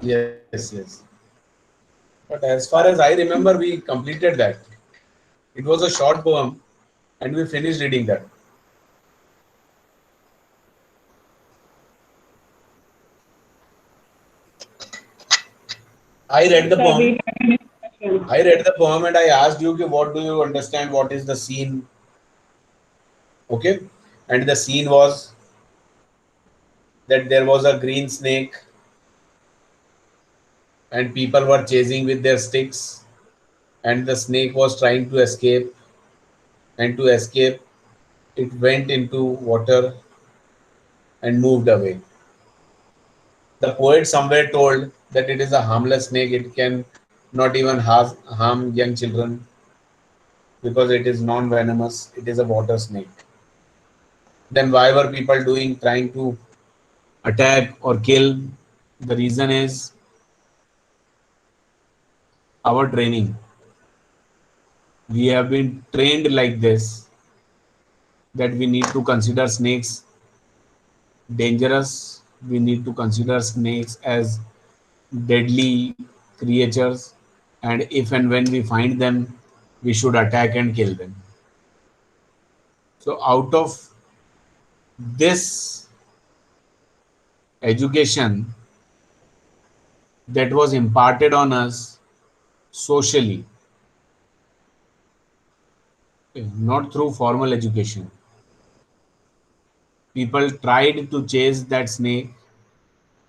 Yes, yes. But as far as I remember, we completed that. It was a short poem, and we finished reading that. I read the poem. I read the poem, and I asked you, what do you understand? What is the scene? Okay, and the scene was that there was a green snake, and people were chasing with their sticks, and the snake was trying to escape, and to escape, it went into water and moved away. The poet somewhere told that it is a harmless snake. It can not even harm young children because it is non-venomous. It is a water snake. Then why were people doing trying to attack or kill? The reason is our training. We have been trained like this that we need to consider snakes dangerous. We need to consider snakes as deadly creatures, and if and when we find them, we should attack and kill them. So, out of this education that was imparted on us socially, not through formal education, people tried to chase that snake,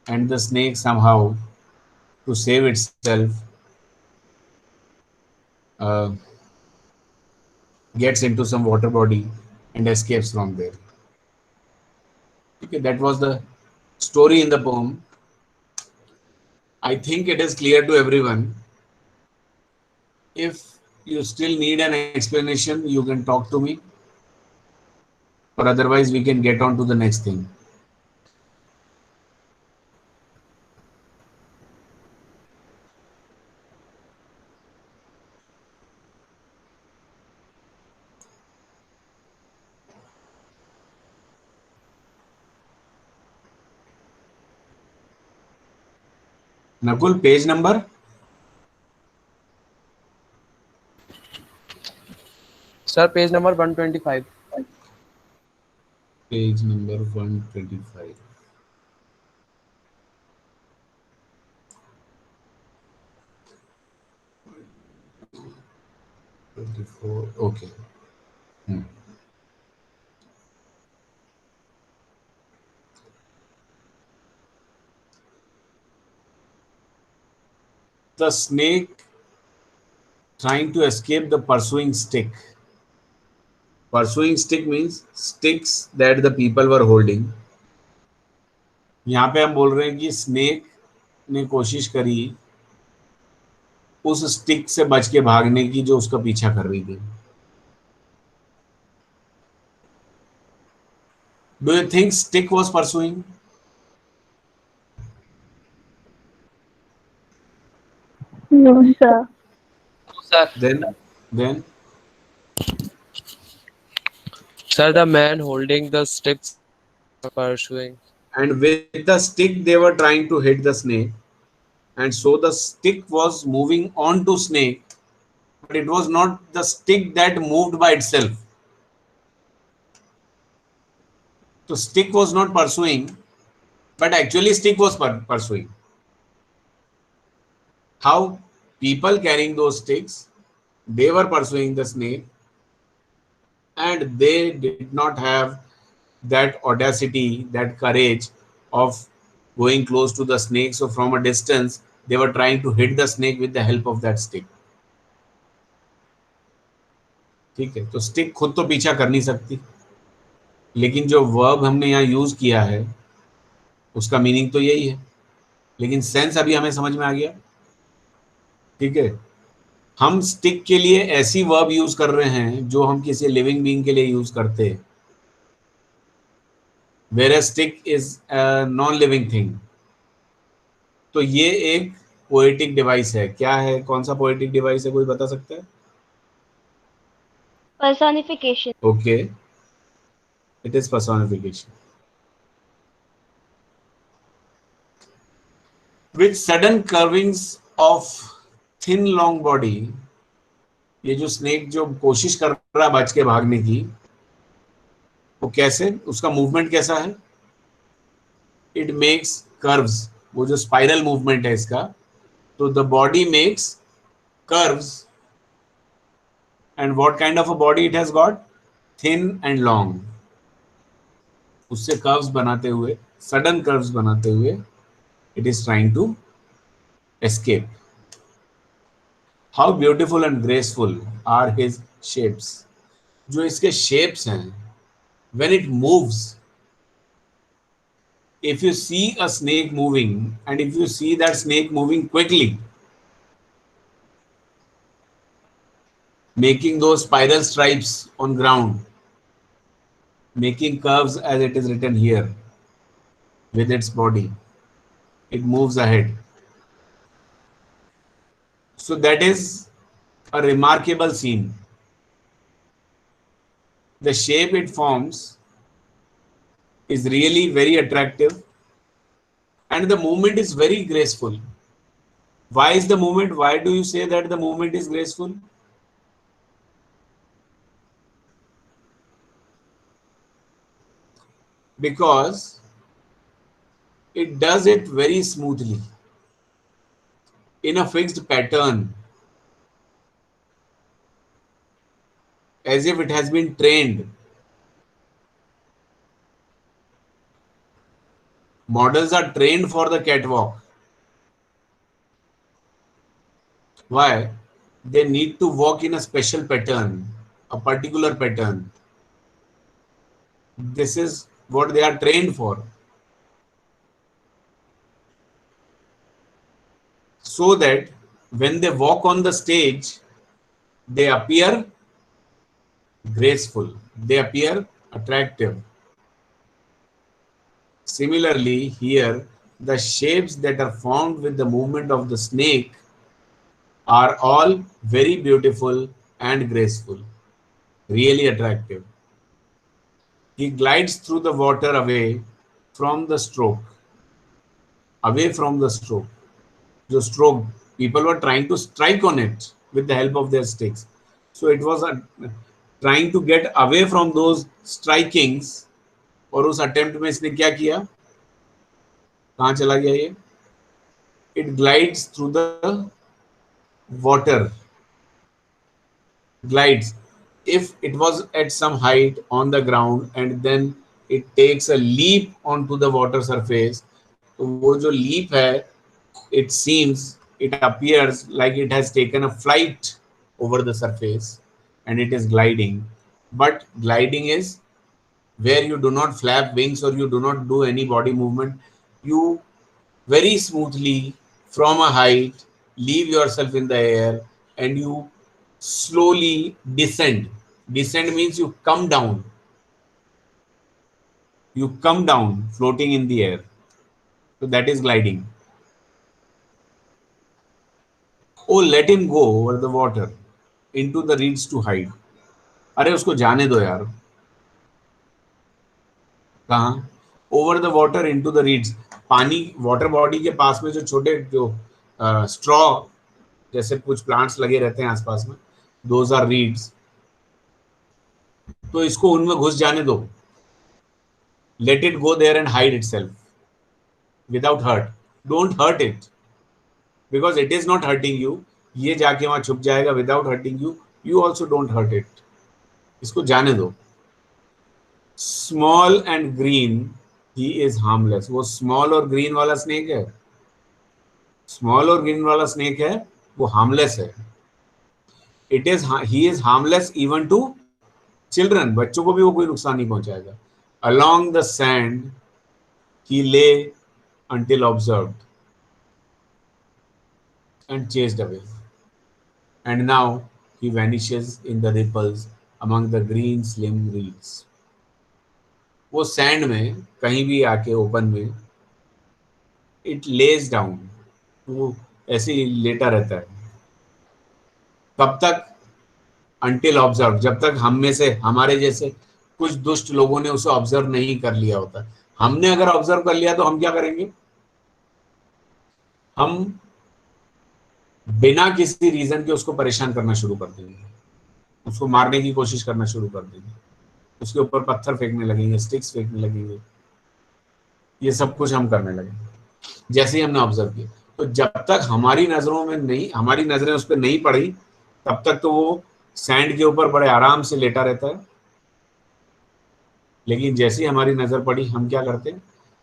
and the snake somehow, to save itself, uh, gets into some water body and escapes from there. Okay, that was the story in the poem. I think it is clear to everyone. If you still need an explanation, you can talk to me, or otherwise, we can get on to the next thing. Nakul, page number? Sir, page number 125. Page number 125. 24. Okay. Hmm. The snake trying to escape the pursuing stick. Pursuing stick means sticks that the people were holding. यहाँ पे हम बोल रहे हैं कि snake ने कोशिश करी उस स्टिक से बच के भागने की जो उसका पीछा कर रही थी. Do you think stick was pursuing? No, sir. Sir. Then Sir, the man holding the sticks pursuing. and with the stick they were trying to hit the snake, and so the stick was moving on to snake, but it was not the stick that moved by itself. So stick was not pursuing, but actually stick was pursuing. How? People carrying those sticks, they were pursuing the snake, and they did not have that audacity, that courage of going close to the snake. So from a distance, they were trying to hit the snake with the help of that stick. ठीक है, तो stick खुद तो पीछा कर नहीं सकती, लेकिन जो वर्ब हमने यहाँ यूज किया है उसका मीनिंग तो यही है, लेकिन सेंस अभी हमें समझ में आ गया. ठीक है, हम स्टिक के लिए ऐसी वर्ब यूज कर रहे हैं जो हम किसी लिविंग बीइंग के लिए यूज करते हैं, where a stick is non living thing. तो ये एक पोएटिक डिवाइस है. क्या है, कौन सा पोएटिक डिवाइस है, कोई बता सकता है? Personification. Okay, it is personification. With sudden curvings of thin long body, ये जो स्नेक जो कोशिश कर रहा है बच के भागने की, वो कैसे, उसका मूवमेंट कैसा है? इट मेक्स कर्व्स, वो जो स्पाइरल मूवमेंट है इसका, तो the body makes curves. And what kind of a body it has got? Thin and long. उससे कर्व्स बनाते हुए, सडन कर्व्स बनाते हुए, it is trying to escape. How beautiful and graceful are his shapes. जो इसके shapes हैं, when it moves, if you see a snake moving and if you see that snake moving quickly, making those spiral stripes on ground, making curves as it is written here with its body, it moves ahead. So that is a remarkable scene. The shape it forms is really very attractive and the movement is very graceful. Why is the movement? Why do you say that the movement is graceful? Because it does it very smoothly in a fixed pattern, as if it has been trained. Models are trained for the catwalk. Why? They need to walk in a special pattern, a particular pattern. This is what they are trained for. So that when they walk on the stage, they appear graceful, they appear attractive. Similarly, here, the shapes that are formed with the movement of the snake are all very beautiful and graceful, really attractive. He glides through the water away from the stroke. Away from the stroke. The stroke, people were trying to strike on it with the help of their sticks. So it was trying to get away from those strikings. और उस attempt में इसने क्या किया? कहाँ चला गया ये? It glides through the water. Glides. If it was at some height on the ground and then it takes a leap onto the water surface, तो वो जो leap है, it seems, it appears like it has taken a flight over the surface and it is gliding. But gliding is where you do not flap wings or you do not do any body movement. You very smoothly from a height leave yourself in the air and you slowly descend. Descend means you come down. You come down floating in the air. So that is gliding. Oh, let him go over the water into the reeds to hide. अरे उसको जाने दो यार. कहाँ? Over the water into the reads. पानी water body के पास में जो छोटे जो स्ट्रॉ जैसे कुछ प्लांट्स लगे रहते हैं आसपास में, दोज आर रीड्स. तो इसको उनमें घुस जाने दो. Let it go there and hide itself without hurt. Don't hurt it because it is not hurting you. ये जाके वहां छुप जाएगा without hurting you. You also don't hurt it. इसको जाने दो. Small and green, he is harmless. वो small और ग्रीन वाला स्नेक है. स्मॉल और ग्रीन वाला स्नेक है, वो हार्मलेस है. It is he is harmless even to children. बच्चों को भी वो कोई नुकसान नहीं पहुंचाएगा. अलोंग द सैंड ही ले until observed and chased away. And now he vanishes in the ripples among the green slim reeds. वो सैंड में कहीं भी आके ओपन में इट लेज डाउन. वो ऐसे ही लेटा रहता है. कब तक? until observed. जब तक हम में से, हमारे जैसे कुछ दुष्ट लोगों ने उसे ऑब्जर्व नहीं कर लिया होता. हमने अगर ऑब्जर्व कर लिया तो हम क्या करेंगे? हम बिना किसी रीजन के उसको परेशान करना शुरू कर देंगे, उसको मारने की कोशिश करना शुरू कर देंगे, उसके ऊपर पत्थर फेंकने लगेंगे, स्टिक्स फेंकने लगेंगे, ये सब कुछ हम करने लगेंगे जैसे ही हमने ऑब्जर्व किया। तो जब तक हमारी नजरों में नहीं, हमारी नजरें उस पर नहीं पड़ी, तब तक तो वो सैंड के ऊपर बड़े आराम से लेटा रहता है। लेकिन जैसे ही हमारी नजर पड़ी, हम क्या करते हैं,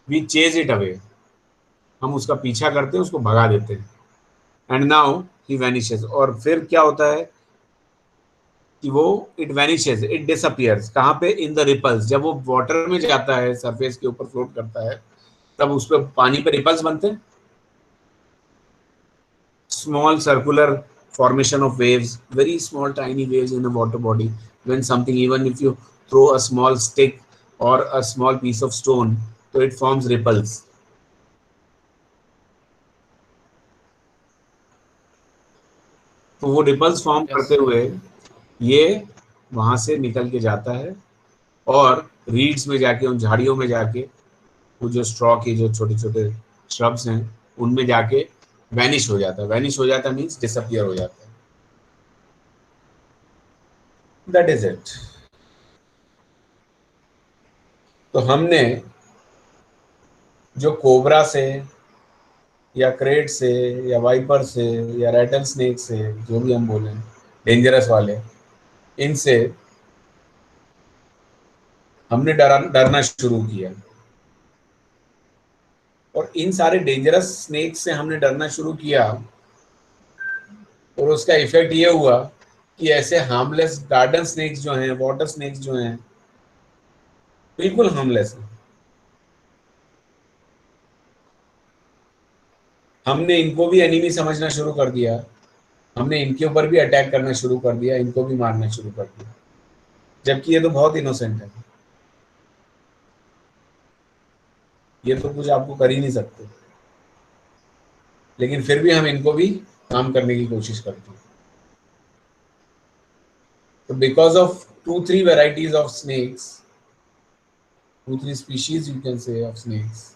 वी चेज इट अवे, हम उसका पीछा करते हैं, उसको भगा देते हैं। एंड नाउ ही वैनिशेस, और फिर क्या होता है कि वो इट वैनिशेस, इट डिसअपियर्स। कहाँ पे? In the ripples. जब वो वाटर में जाता है, सरफेस के ऊपर फ्लोट करता है, तब उस पर पानी पे रिपल्स बनते हैं, small circular formation of waves, very small tiny waves in a water body. When something, even if you throw a small stick or a small piece of stone, so it forms ripples. तो वो ripples form Yes, करते sir. हुए ये वहां से निकल के जाता है, और रीड्स में जाके, उन झाड़ियों में जाके, वो जो स्ट्रॉ के जो छोटे छोटे श्रब्स हैं, उनमें जाके वैनिश हो जाता है। वैनिश हो जाता मीन्स डिसअपियर हो जाता है। That is it. तो हमने जो कोबरा से या क्रेट से या वाइपर से या रैटल स्नेक से, जो भी हम बोले डेंजरस वाले, इनसे हमने डरना शुरू किया। और इन सारे डेंजरस स्नेक से हमने डरना शुरू किया, और उसका इफेक्ट ये हुआ कि ऐसे हार्मलेस गार्डन स्नेक्स जो हैं, वाटर स्नेक्स जो हैं, बिल्कुल हार्मलेस हैं। हमने इनको भी एनिमी समझना शुरू कर दिया, हमने इनके ऊपर भी अटैक करना शुरू कर दिया, इनको भी मारना शुरू कर दिया, जबकि ये तो बहुत इनोसेंट है, ये तो कुछ आपको कर ही नहीं सकते। लेकिन फिर भी हम इनको भी काम करने की कोशिश करते हैं। तो because of 2-3 varieties of snakes, 2-3 species you can say of snakes,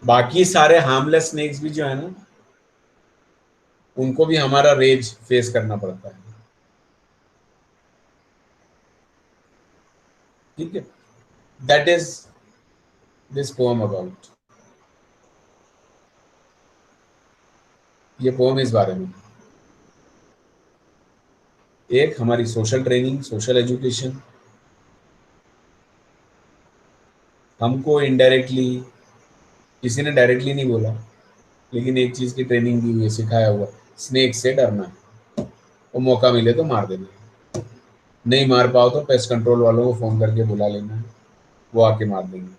बाकी सारे हार्मलेस स्नेक्स भी जो है ना, उनको भी हमारा रेज फेस करना पड़ता है। ठीक है, that is this poem about, ये पोएम इस बारे में। एक हमारी सोशल ट्रेनिंग, सोशल एजुकेशन, हमको इनडायरेक्टली, किसी ने डायरेक्टली नहीं बोला, लेकिन एक चीज की ट्रेनिंग दी हुई है, सिखाया हुआ, स्नेक से डरना, वो मौका मिले तो मार देना, नहीं मार पाओ तो पेस्ट कंट्रोल वालों को फोन करके बुला लेना है, वो आके मार देंगे।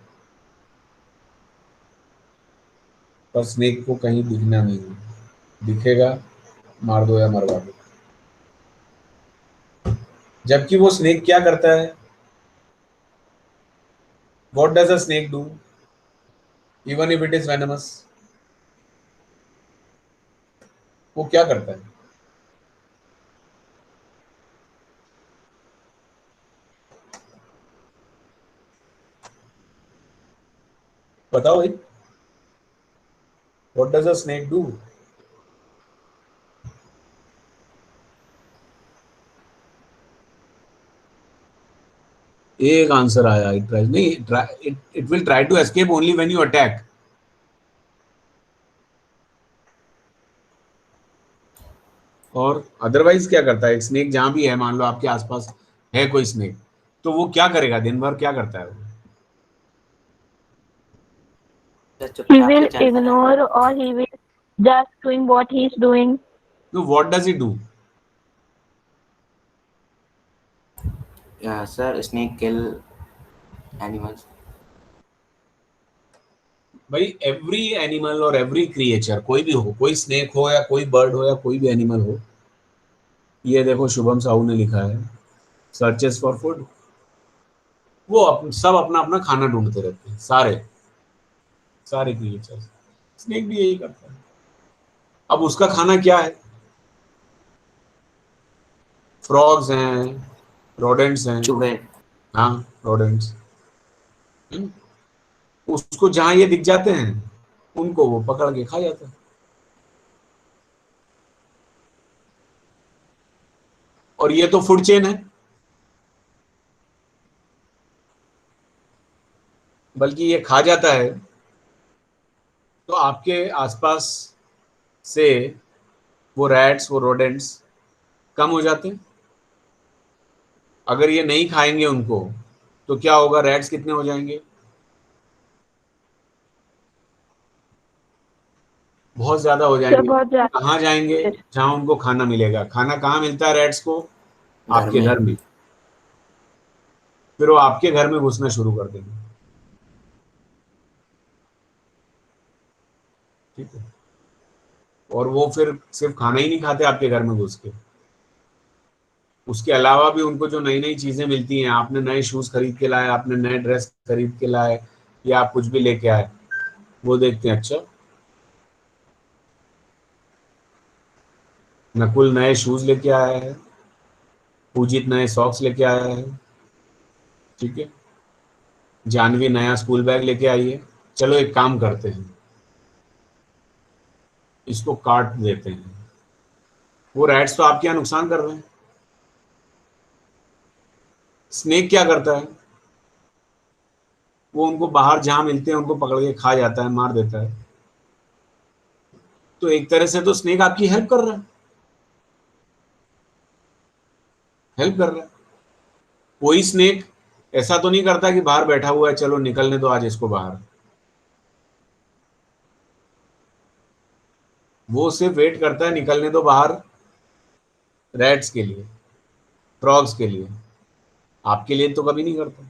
पर स्नेक को कहीं दिखना नहीं है, दिखेगा मार दो या मरवा दो। जबकि वो स्नेक क्या करता है, what does a snake do even if it is venomous? वो क्या करता है? बताओ भाई, what does a snake do? एक आंसर आया, इट ट्राई नहीं, it will try to escape only when you attack. और अदरवाइज क्या करता है एक स्नेक? जहां भी है, मान लो आपके आसपास है कोई स्नेक, तो वो क्या करेगा दिन भर, क्या करता है वो? सर He चुपचाप से will चलता रहता है। ignore or he will just doing what he's doing. तो what does he do? Sir snake kill animals. भाई एवरी एनिमल और एवरी क्रिएचर, कोई भी हो, कोई स्नेक हो या कोई बर्ड हो या कोई भी एनिमल हो, ये देखो शुभम साहू ने लिखा है, सर्चेस फॉर फूड। वो सब अपना अपना खाना ढूंढते रहते हैं, सारे सारे क्रिएचर्स। स्नेक भी यही करता है। अब उसका खाना क्या है? फ्रॉग्स हैं, रोडेंट्स हैं। चूहे। हाँ, रोडेंट्स। उसको जहां ये दिख जाते हैं उनको वो पकड़ के खा जाता है। और ये तो फूड चेन है, बल्कि ये खा जाता है तो आपके आसपास से वो रैट्स, वो रोडेंट्स कम हो जाते हैं। अगर ये नहीं खाएंगे उनको तो क्या होगा, रैट्स कितने हो जाएंगे, बहुत ज्यादा हो सर जाएंगे। बहुत ज्यादा। कहाँ जाएंगे, जहां उनको खाना मिलेगा। खाना कहाँ मिलता है रैट्स को, घर आपके में। घर में। फिर वो आपके घर में घुसना शुरू कर देंगे। ठीक है, और वो फिर सिर्फ खाना ही नहीं खाते आपके घर में घुस के, उसके अलावा भी उनको जो नई नई चीजें मिलती हैं, आपने नए शूज खरीद के लाए, आपने नए ड्रेस खरीद के लाए, या आप कुछ भी लेके आए, वो देखते हैं अच्छा नकुल नए शूज लेके आया है, पूजित नए सॉक्स लेके आया है, ठीक है, जानवी नया स्कूल बैग लेके आई है। चलो एक काम करते हैं, इसको काट देते हैं। वो रैट्स तो आपके यहाँ नुकसान कर रहे हैं। स्नेक क्या करता है, वो उनको बाहर जहां मिलते हैं उनको पकड़ के खा जाता है, मार देता है। तो एक तरह से तो स्नेक आपकी हेल्प कर रहा है, हेल्प कर रहा है। कोई स्नेक ऐसा तो नहीं करता कि बाहर बैठा हुआ है, चलो निकलने दो आज इसको बाहर। वो सिर्फ वेट करता है, निकलने दो बाहर रैट्स के लिए, फ्रॉग्स के लिए, आपके लिए तो कभी नहीं करता।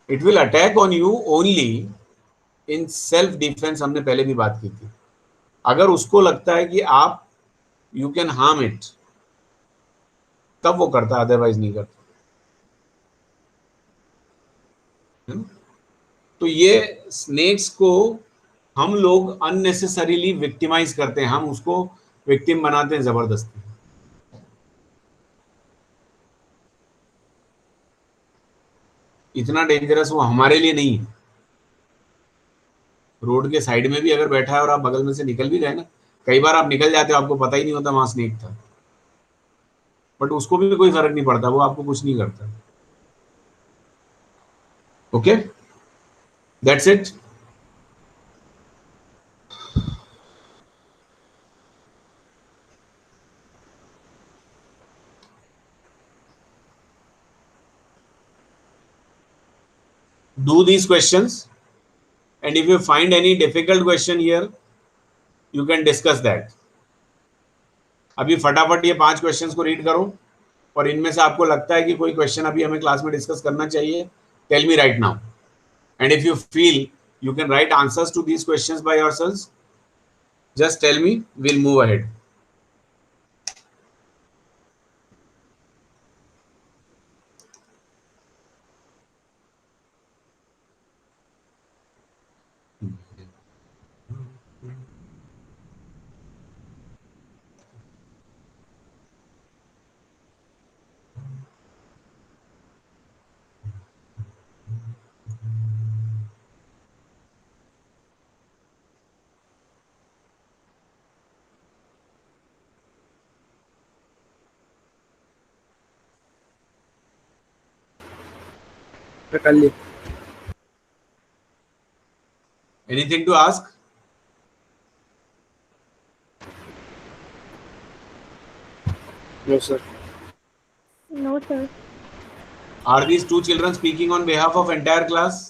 It will attack on you only in self defence, हमने पहले भी बात की थी। अगर उसको लगता है कि आप यू कैन हार्म इट, तब वो करता, अदरवाइज नहीं करता, है ना? तो ये स्नेक्स को हम लोग अननेसेसरीली विक्टिमाइज करते हैं, हम उसको विक्टिम बनाते हैं जबरदस्ती। इतना डेंजरस वो हमारे लिए नहीं है। रोड के साइड में भी अगर बैठा है और आप बगल में से निकल भी गए ना, कई बार आप निकल जाते हो, आपको पता ही नहीं होता वहां स्नेक था, बट उसको भी कोई फर्क नहीं पड़ता, वो आपको कुछ नहीं करता। Okay, that's it. Do these questions, and if you find any difficult question here, you can discuss that. अभी फटाफट ये 5 क्वेश्चंस को रीड करो, और इनमें से आपको लगता है कि कोई क्वेश्चन अभी हमें क्लास में डिस्कस करना चाहिए, tell me right now, and if you feel you can write answers to these questions by yourselves, just tell me, we'll move ahead. Anything to ask? No, sir. No, sir. Are these two children speaking on behalf of entire class?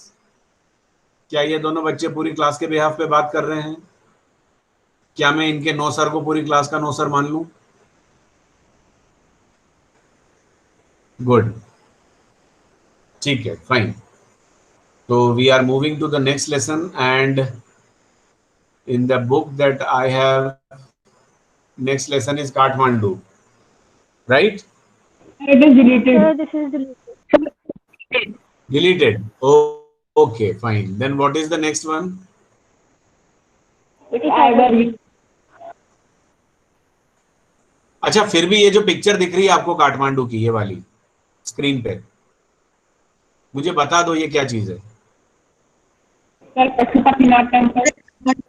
क्या ये दोनों बच्चे पूरी class के behalf पे बात कर रहे हैं? क्या मैं इनके नो सर को पूरी क्लास का नो सर मान लूं? गुड, ठीक है, फाइन। तो we are moving to the next lesson, and in the book that I have, next lesson is Kathmandu, right? It is deleted. Sir, this is deleted. Deleted. Oh, okay, fine. Then what is the next one? It is Ivory. अच्छा, फिर भी ये जो picture दिख रही है आपको काठमांडू की, ये वाली स्क्रीन पे, मुझे बता दो ये क्या चीज है। Sir Pashupatinath temple.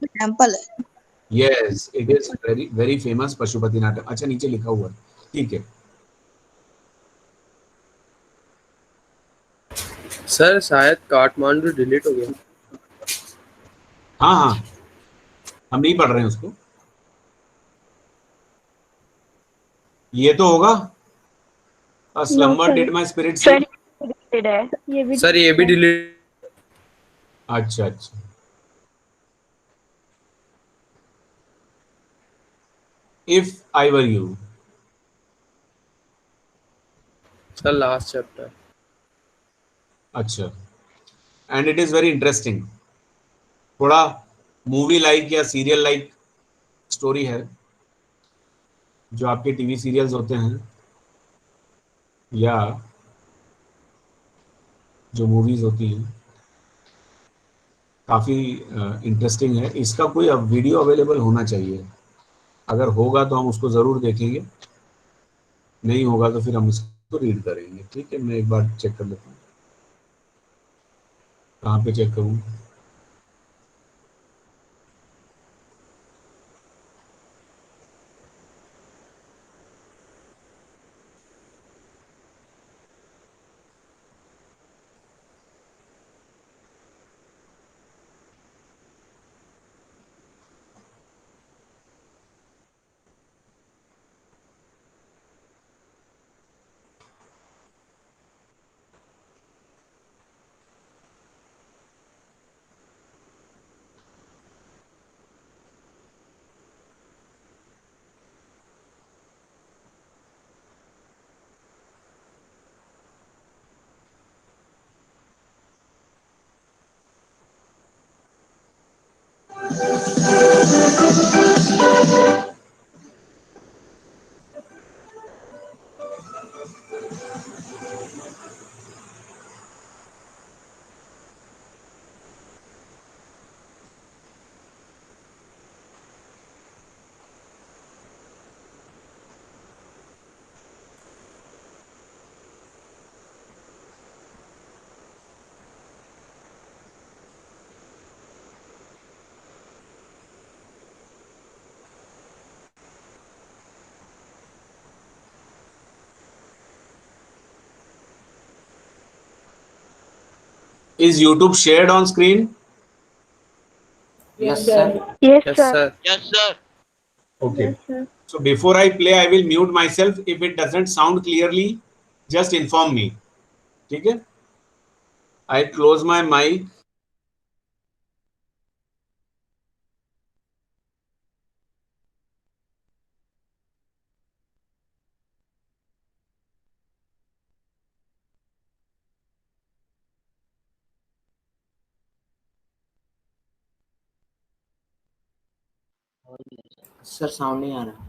टेम्पल है। Yes, it is very very famous Pashupatinath. अच्छा, नीचे लिखा हुआ है, ठीक है। सर शायद काठमांडू डिलीट हो गया। हाँ हाँ, हम नहीं पढ़ रहे हैं उसको। ये तो होगा, a no slumber sir. Did my spirit sir sleep. Deleted है ये भी। सर ये भी डिलीट। अच्छा अच्छा, if I were you. Sir last chapter. अच्छा, and it is very interesting. थोड़ा मूवी लाइक या सीरियल लाइक स्टोरी है, जो आपके टीवी सीरियल्स होते हैं या जो मूवीज होती हैं, काफ़ी इंटरेस्टिंग है। इसका कोई अब वीडियो अवेलेबल होना चाहिए। अगर होगा तो हम उसको ज़रूर देखेंगे, नहीं होगा तो फिर हम इसको रीड करेंगे। ठीक है, मैं एक बार चेक कर लेता हूँ, कहाँ पे चेक करूँ। Is YouTube shared on screen? Yes, sir. Yes yes sir. Sir. Okay. Yes sir. So before I play, I will mute myself. If it doesn't sound clearly, just inform me. ठीक है? I close my mic. Sir sound नहीं आ रहा।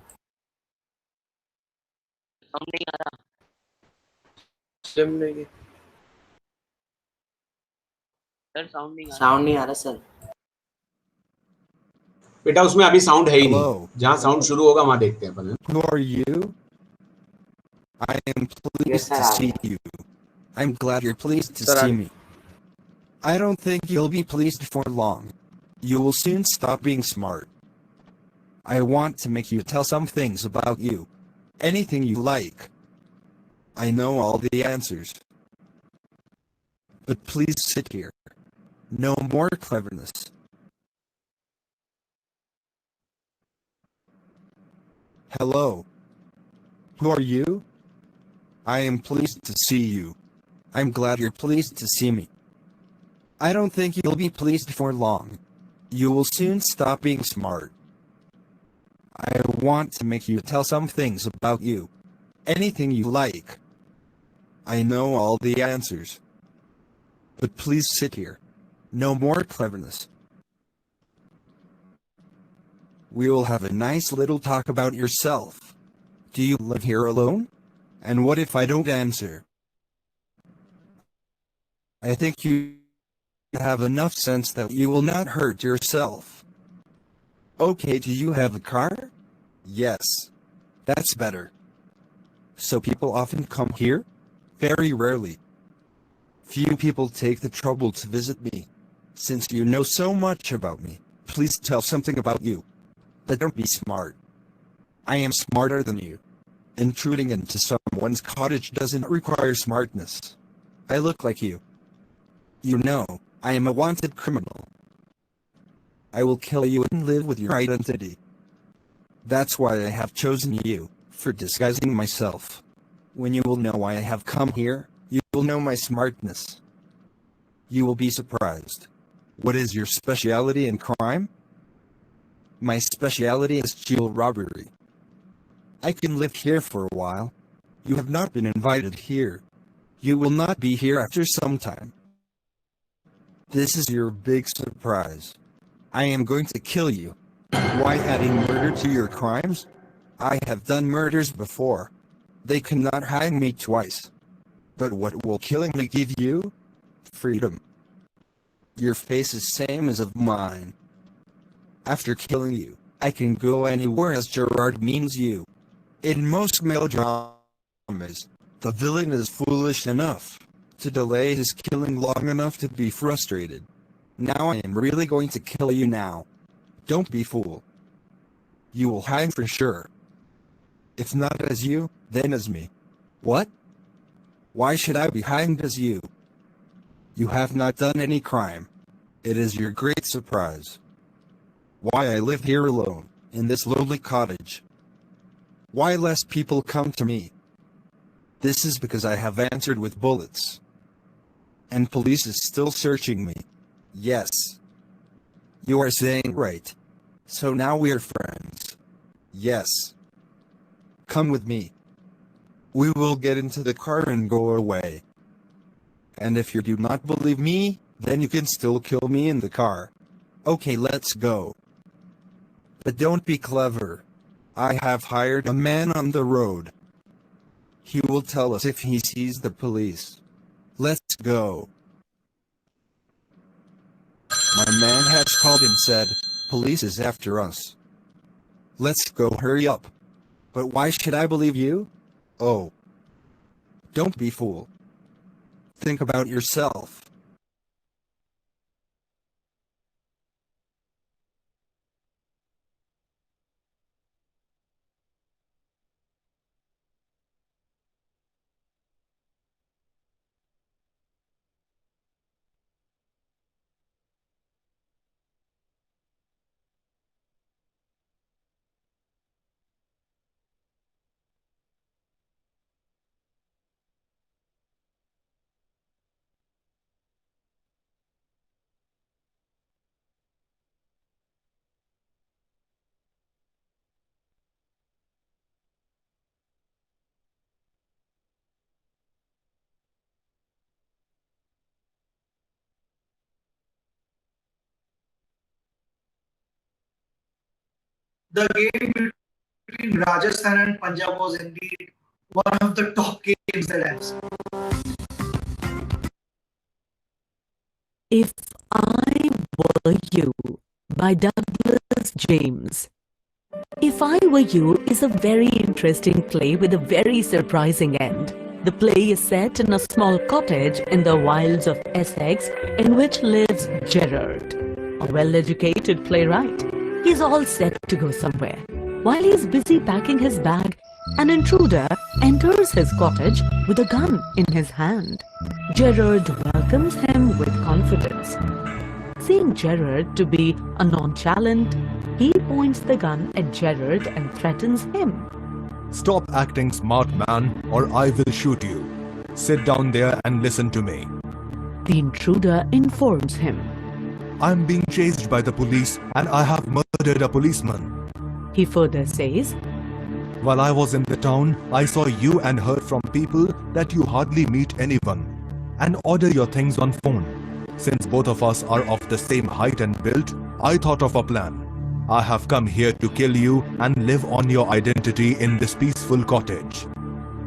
SIM नहीं। Sound नहीं आ रहा sir. बेटा उसमें अभी साउंड है ही नहीं। Hello, जहाँ साउंड शुरू होगा वहां देखते हैं अपन। who are you? I am Yes, pleased sir. to see you. I'm glad you're pleased to Sir, see I'm- me. I don't think you'll be pleased for long. You will soon stop being smart. I want to make you tell some things about you. Anything you like. I know all the answers. But please sit here. No more cleverness. Hello. Who are you? I am pleased to see you. I'm glad you're pleased to see me. I don't think you'll be pleased for long. You will soon stop being smart. I want to make you tell some things about you. Anything you like. I know all the answers. But please sit here. No more cleverness. We will have a nice little talk about yourself. Do you live here alone? And what if I don't answer? I think you have enough sense that you will not hurt yourself. Okay, do you have a car? Yes. That's better. So people often come here? Very rarely. Few people take the trouble to visit me. Since you know so much about me, please tell something about you. But don't be smart. I am smarter than you. Intruding into someone's cottage doesn't require smartness. I look like you. You know, I am a wanted criminal. I will kill you and live with your identity. That's why I have chosen you, for disguising myself. When you will know why I have come here, you will know my smartness. You will be surprised. What is your specialty in crime? My specialty is jewel robbery. I can live here for a while. You have not been invited here. You will not be here after some time. This is your big surprise. I am going to kill you. Why adding murder to your crimes? I have done murders before. They cannot hang me twice. But what will killing me give you? Freedom. Your face is same as of mine. After killing you, I can go anywhere as Gerard means you. In most melodramas, the villain is foolish enough to delay his killing long enough to be frustrated. Now I am really going to kill you now. Don't be fool. You will hang for sure. If not as you, then as me. What? Why should I be hanged as you? You have not done any crime. It is your great surprise. Why I live here alone, in this lonely cottage. Why less people come to me? This is because I have answered with bullets. And police is still searching me. Yes. You are saying right. So now we are friends. Yes. Come with me. We will get into the car and go away. And if you do not believe me, then you can still kill me in the car. Okay, let's go. But don't be clever. I have hired a man on the road. He will tell us if he sees the police. Let's go. My man has called and said, police is after us. Let's go, hurry up. But why should I believe you? Oh. Don't be fool. Think about yourself. The game between Rajasthan and Punjab was indeed one of the top games that I've seen. If I Were You by Douglas James. If I Were You is a very interesting play with a very surprising end. The play is set in a small cottage in the wilds of Essex in which lives Gerard, a well-educated playwright. He's all set to go somewhere. While he's busy packing his bag, an intruder enters his cottage with a gun in his hand. Gerard welcomes him with confidence. Seeing Gerard to be a nonchalant, he points the gun at Gerard and threatens him. Stop acting smart, man, or I will shoot you. Sit down there and listen to me. The intruder informs him. I'm being chased by the police and I have murdered a policeman. He further says, While I was in the town, I saw you and heard from people that you hardly meet anyone and order your things on phone. Since both of us are of the same height and build, I thought of a plan. I have come here to kill you and live on your identity in this peaceful cottage.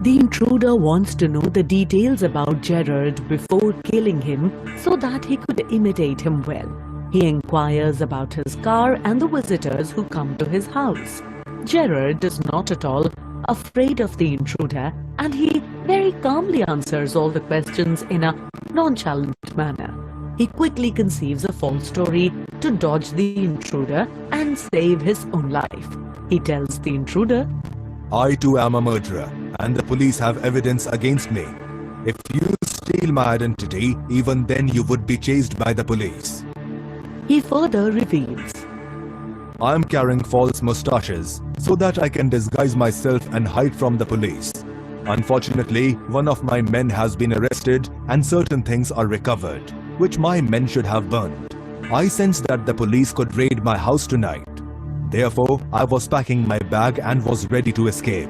The intruder wants to know the details about Gerard before killing him so that he could imitate him well. He inquires about his car and the visitors who come to his house. Gerard is not at all afraid of the intruder and he very calmly answers all the questions in a nonchalant manner. He quickly conceives a false story to dodge the intruder and save his own life. He tells the intruder, I too am a murderer, and the police have evidence against me. If you steal my identity, even then you would be chased by the police. he further reveals, I am carrying false mustaches so that I can disguise myself and hide from the police. Unfortunately, one of my men has been arrested and certain things are recovered, which my men should have burned. I sensed that the police could raid my house tonight. Therefore, I was packing my bag and was ready to escape.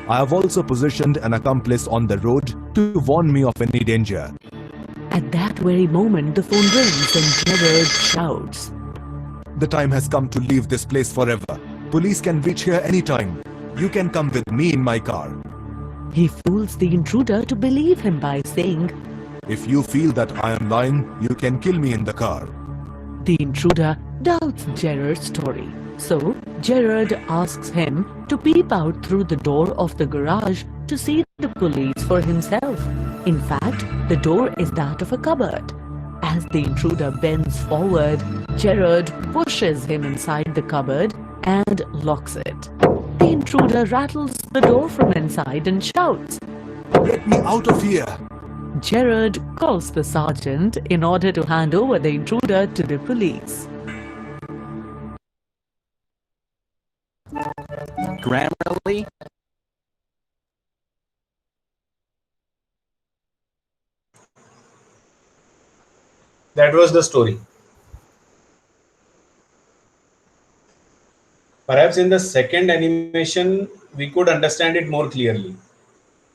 I have also positioned an accomplice on the road to warn me of any danger. At that very moment, the phone rings and Gerard shouts, The time has come to leave this place forever. Police can reach here anytime. You can come with me in my car. He fools the intruder to believe him by saying, If you feel that I am lying, you can kill me in the car. The intruder doubts Gerard's story. So, Gerard asks him to peep out through the door of the garage to see the police for himself. In fact, the door is that of a cupboard. As the intruder bends forward, Gerard pushes him inside the cupboard and locks it. The intruder rattles the door from inside and shouts. Get me out of here! Gerard calls the sergeant in order to hand over the intruder to the police. Grammarly, That was the story. Perhaps in the second animation, we could understand it more clearly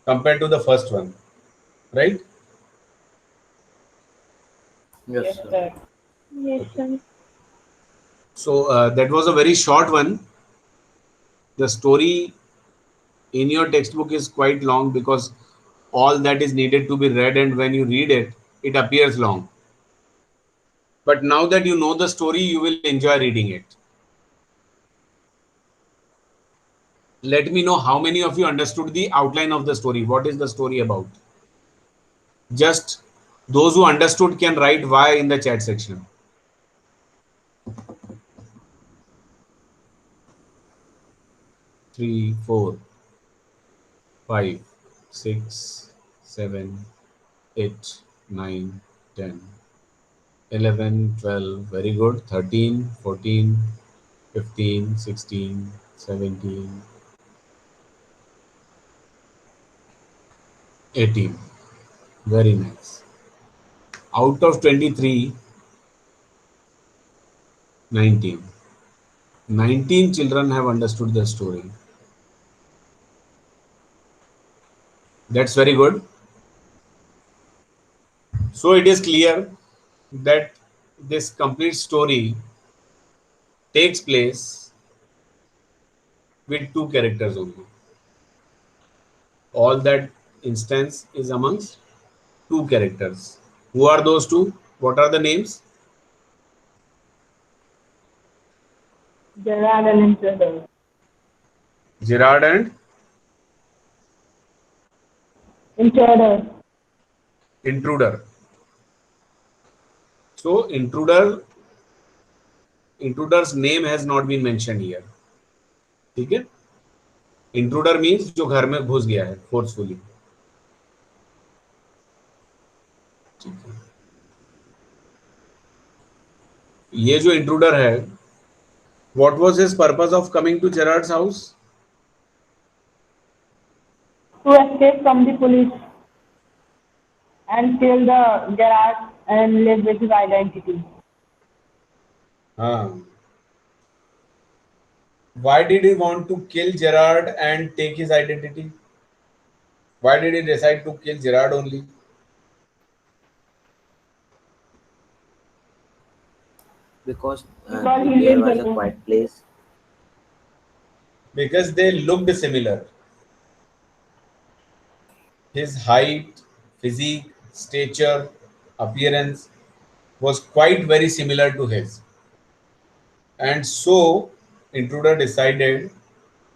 compared to the first one, right? Yes, Yes, sir. sir. Yes, sir. So that was a very short one. The story in your textbook is quite long because all that is needed to be read, and when you read it, it appears long. But now that you know the story, you will enjoy reading it. Let me know how many of you understood the outline of the story. What is the story about? Just those who understood can write Y in the chat section. Three, 4, 5, 6, 7, 8, 9, 10, 11, 12, very good, 13, 14, 15, 16, 17, 18. Very nice. Out of 23, 19. 19 children have understood the story. That's very good. So it is clear that this complete story takes place with 2 characters only. All that instance is amongst 2 characters. Who are those 2? What are the names? Gerard and intruder. Gerard and Intruder. intruder. So intruder's name has not been mentioned here. ठीक है? Intruder means जो घर में घुस गया है forcefully. ये जो intruder है, what was his purpose of coming to Gerard's house? To escape from the police and kill the Gerard and live with his identity. Why did he want to kill Gerard and take his identity? Why did he decide to kill Gerard only? Because Because he there lives was a alone. quiet place. Because they looked similar. His height, physique, stature, appearance was quite very similar to his. And so, intruder decided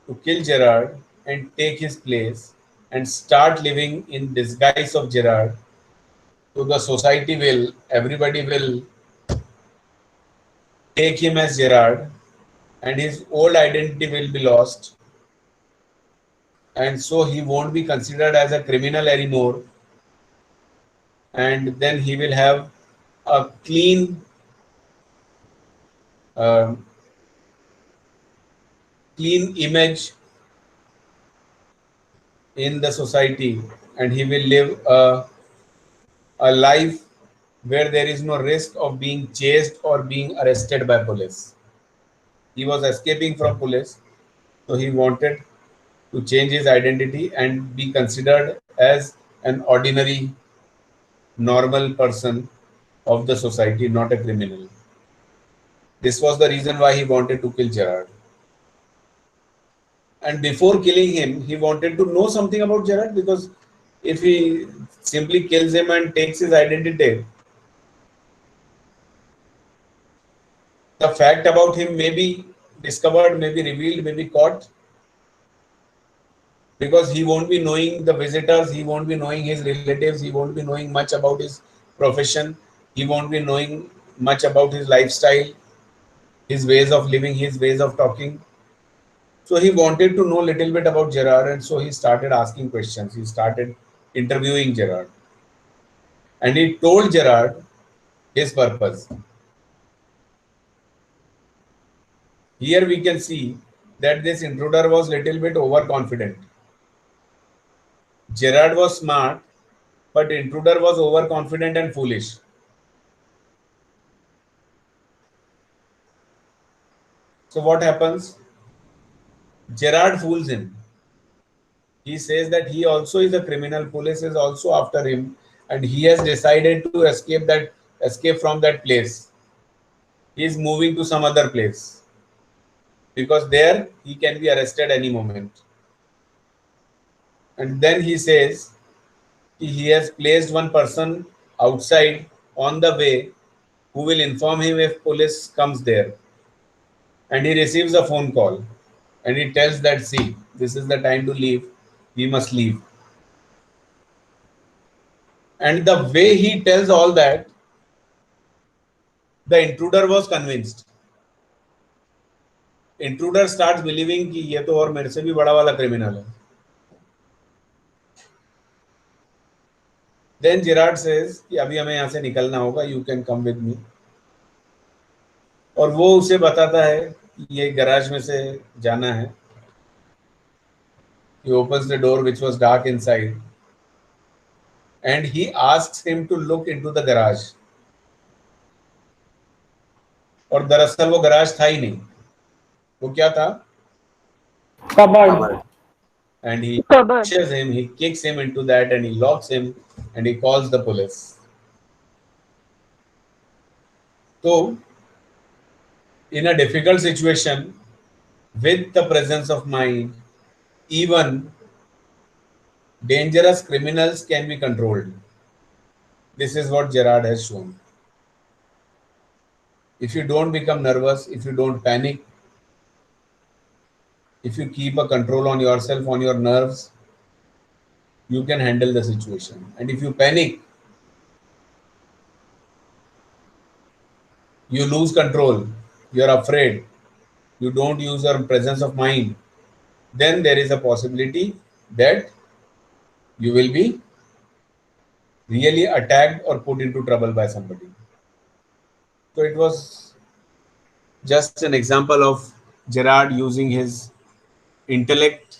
to kill Gerard and take his place and start living in disguise of Gerard So the society will, everybody will take him as Gerard, and his old identity will be lost, and so he won't be considered as a criminal anymore, and then he will have a clean uh, clean image in the society, and he will live a life where there is no risk of being chased or being arrested by police. He was escaping from police, so he wanted to change his identity and be considered as an ordinary, normal person of the society, not a criminal. This was the reason why he wanted to kill Gerard. And before killing him, he wanted to know something about Gerard, because if he simply kills him and takes his identity, the fact about him may be discovered, may be revealed, may be caught, because he won't be knowing the visitors, he won't be knowing his relatives, he won't be knowing much about his profession, he won't be knowing much about his lifestyle, his ways of living, his ways of talking. So he wanted to know a little bit about Gerard, and so he started asking questions. He started interviewing Gerard. And he told Gerard his purpose. Here we can see that this intruder was a little bit overconfident. Gerard was smart, but intruder was overconfident and foolish. So what happens? Gerard fools him. He says that he also is a criminal, police is also after him, and he has decided to escape from that place. He is moving to some other place, because there he can be arrested any moment. And then he says he has placed one person outside on the way who will inform him if police comes there. And he receives a phone call, and he tells that, see, this is the time to leave, we must leave. And the way he tells all that, the intruder was convinced. Intruder starts believing कि ये तो और मेरे से भी बड़ा वाला criminal है. Then Gerard says कि अभी हमें यहाँ से निकलना होगा, you can come with me. और वो उसे बताता है कि ये गैराज में से जाना है. He opens the door, which was dark inside, and he asks him to look into the garage. और दरअसल वो गैराज था ही नहीं. वो क्या था? Cupboard. And he Cupboard. pushes him, he kicks him into that, and he locks him, and he calls the police. So, in a difficult situation, with the presence of mind, even dangerous criminals can be controlled. This is what Gerard has shown. If you don't become nervous, if you don't panic, if you keep a control on yourself, on your nerves, you can handle the situation. And if you panic, you lose control, you're afraid, you don't use your presence of mind, then there is a possibility that you will be really attacked or put into trouble by somebody. So it was just an example of Gerard using his intellect,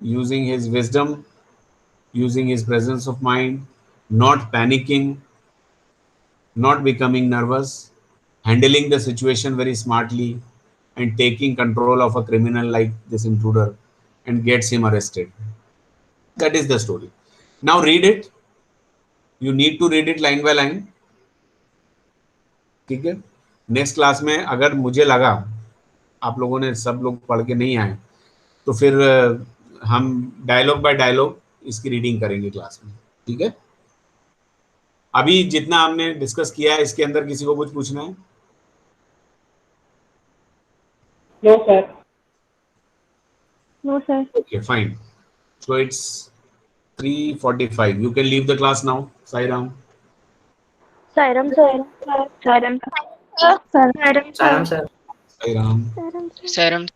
using his wisdom, using his presence of mind, not panicking, not becoming nervous, handling the situation very smartly, and taking control of a criminal like this intruder, and gets him arrested. That is the story. Now read it. You need to read it line by line. ठीक है. Next class में अगर मुझे लगा आप लोगों ने सब लोग पढ़ के नहीं आए, तो फिर हम डायलॉग बाय डायलॉग इसकी रीडिंग करेंगे क्लास में. ठीक है. अभी जितना हमने डिस्कस किया है, इसके अंदर किसी को कुछ पूछना है? No, sir. No, sir. Okay, fine. So it's 3:45. You can leave the class now, Sai Ram. Sairam sir. Sairam sir. Saram, sir. Sai Ram. Sairam sir. Sairam.